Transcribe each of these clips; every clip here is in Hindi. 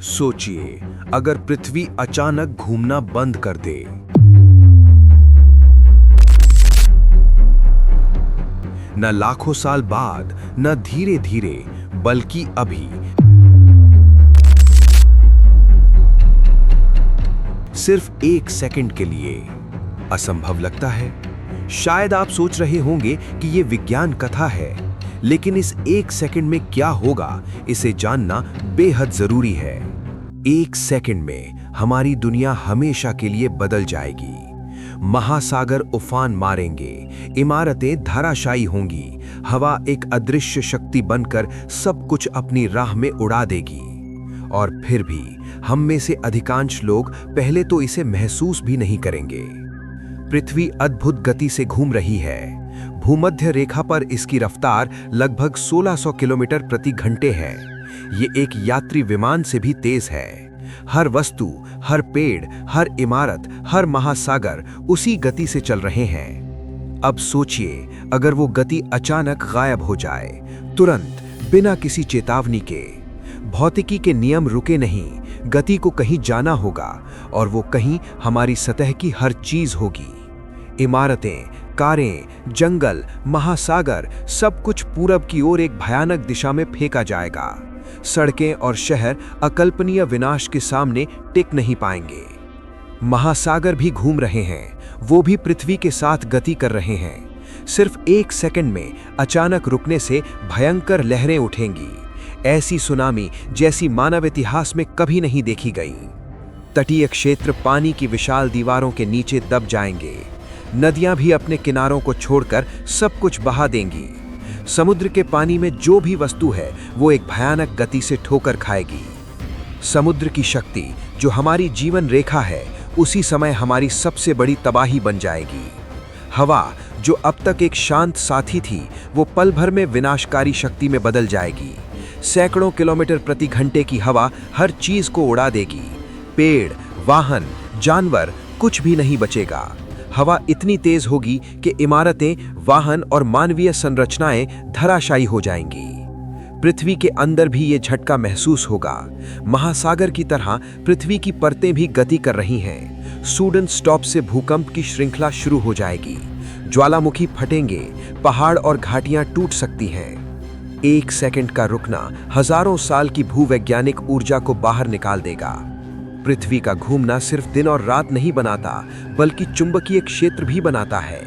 सोचिए, अगर पृथ्वी अचानक घूमना बंद कर दे। न लाखों साल बाद, न धीरे धीरे, बल्कि अभी। सिर्फ 1 सेकंड के लिए। असंभव लगता है? शायद आप सोच रहे होंगे कि यह विज्ञान कथा है, लेकिन इस 1 सेकंड में क्या होगा, इसे जानना बेहद जरूरी है। 1 सेकंड में हमारी दुनिया हमेशा के लिए बदल जाएगी। महासागर उफान मारेंगे, इमारतें धराशायी होंगी, हवा एक अदृश्य शक्ति बनकर सब कुछ अपनी राह में उड़ा देगी। और फिर भी हम में से अधिकांश लोग पहले तो इसे महसूस भी नहीं करेंगे। पृथ्वी अद्भुत गति से घूम रही है। भूमध्य रेखा पर इसकी रफ्तार लगभग 1600 किलोमीटर प्रति घंटे है। ये एक यात्री विमान से भी तेज है। हर वस्तु, हर पेड़, हर इमारत, हर महासागर उसी गति से चल रहे हैं। अब सोचिए, अगर वो गति अचानक गायब हो जाए, तुरंत, बिना किसी चेतावनी के। भौतिकी के नियम रुके नहीं, गति को कहीं जाना होगा, और वो कहीं हमारी सतह की हर चीज होगी। इमारतें, कारें, जंगल, महासागर, सब कुछ पूरब की ओर एक भयानक दिशा में फेंका जाएगा। सड़कें और शहर अकल्पनीय विनाश के सामने टिक नहीं पाएंगे। महासागर भी घूम रहे हैं, वो भी पृथ्वी के साथ गति कर रहे हैं। सिर्फ 1 सेकंड में अचानक रुकने से भयंकर लहरें उठेंगी, ऐसी सुनामी जैसी मानव इतिहास में कभी नहीं देखी गई। तटीय क्षेत्र पानी की विशाल दीवारों के नीचे दब जाएंगे। नदियां भी अपने किनारों को छोड़कर सब कुछ बहा देंगी। समुद्र के पानी में जो भी वस्तु है, वो एक भयानक गति से ठोकर खाएगी। समुद्र की शक्ति, जो हमारी जीवन रेखा है, उसी समय हमारी सबसे बड़ी तबाही बन जाएगी। हवा, जो अब तक एक शांत साथी थी, वो पल भर में विनाशकारी शक्ति में बदल जाएगी। सैकड़ों किलोमीटर प्रति घंटे की हवा हर चीज को उड़ा देगी। पेड़, वाहन, जानवर, कुछ भी नहीं बचेगा। हवा इतनी तेज होगी कि इमारतें, वाहन और मानवीय संरचनाएं धराशायी हो जाएंगी। पृथ्वी के अंदर भी ये झटका महसूस होगा। महासागर की तरह पृथ्वी की परतें भी गति कर रही हैं। सूडन स्टॉप से भूकंप की श्रृंखला शुरू हो जाएगी। ज्वालामुखी फटेंगे, पहाड़ और घाटियां टूट सकती हैं। 1 सेकंड का रुकना हजारों साल की भूवैज्ञानिक ऊर्जा को बाहर निकाल देगा। पृथ्वी का घूमना सिर्फ दिन और रात नहीं बनाता, बल्कि चुंबकीय क्षेत्र भी बनाता है।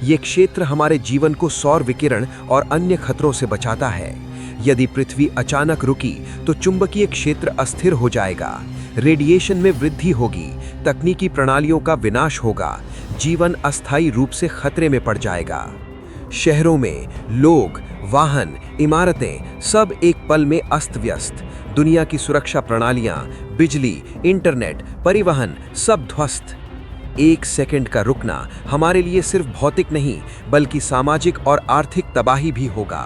ये क्षेत्र हमारे जीवन को सौर विकिरण और अन्य खतरों से बचाता है। यदि पृथ्वी अचानक रुकी तो चुंबकीय क्षेत्र अस्थिर हो जाएगा, रेडिएशन में वृद्धि होगी, तकनीकी प्रणालियों का विनाश होगा, जीवन अस्थायी रूप से खतरे में पड़ जाएगा। शहरों में लोग, वाहन, इमारतें सब एक पल में अस्त व्यस्त। दुनिया की सुरक्षा प्रणालियां, बिजली, इंटरनेट, परिवहन सब ध्वस्त। 1 सेकंड का रुकना हमारे लिए सिर्फ भौतिक नहीं, बल्कि सामाजिक और आर्थिक तबाही भी होगा।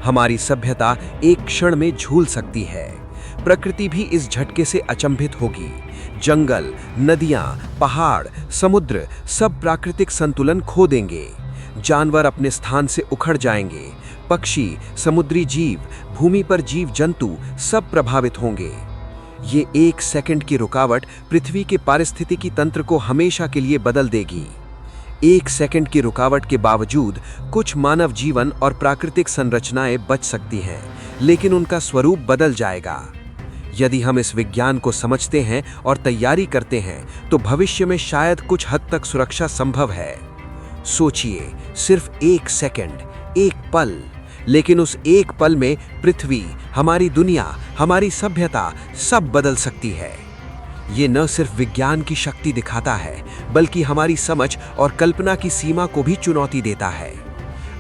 हमारी सभ्यता एक क्षण में झूल सकती है। प्रकृति भी इस झटके से अचंभित होगी। जंगल, नदियां, पहाड़, समुद्र सब प्राकृतिक संतुलन खो देंगे। जानवर अपने स्थान से उखड़ जाएंगे। पक्षी, समुद्री जीव, भूमि पर जीव जंतु सब प्रभावित होंगे। ये 1 सेकंड की रुकावट पृथ्वी के पारिस्थितिकी तंत्र को हमेशा के लिए बदल देगी। 1 सेकंड की रुकावट के बावजूद कुछ मानव जीवन और प्राकृतिक संरचनाएं बच सकती हैं, लेकिन उनका स्वरूप बदल जाएगा। यदि हम इस विज्ञान को समझते हैं और तैयारी करते हैं, तो भविष्य में शायद कुछ हद तक सुरक्षा संभव है। सोचिए, सिर्फ 1 सेकंड, 1 पल, लेकिन उस 1 पल में पृथ्वी, हमारी दुनिया, हमारी सभ्यता सब बदल सकती है। ये न सिर्फ विज्ञान की शक्ति दिखाता है, बल्कि हमारी समझ और कल्पना की सीमा को भी चुनौती देता है।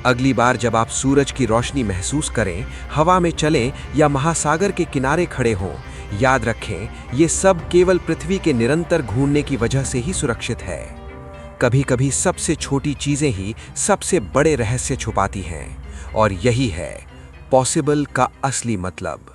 अगली बार जब आप सूरज की रोशनी महसूस करें, हवा में चलें या महासागर के किनारे खड़े हों, याद रखें, ये सब केवल पृथ्वी के निरंतर घूमने की वजह से ही सुरक्षित है। कभी कभी सबसे छोटी चीजें ही सबसे बड़े रहस्य छुपाती हैं, और यही है पॉसिबल का असली मतलब।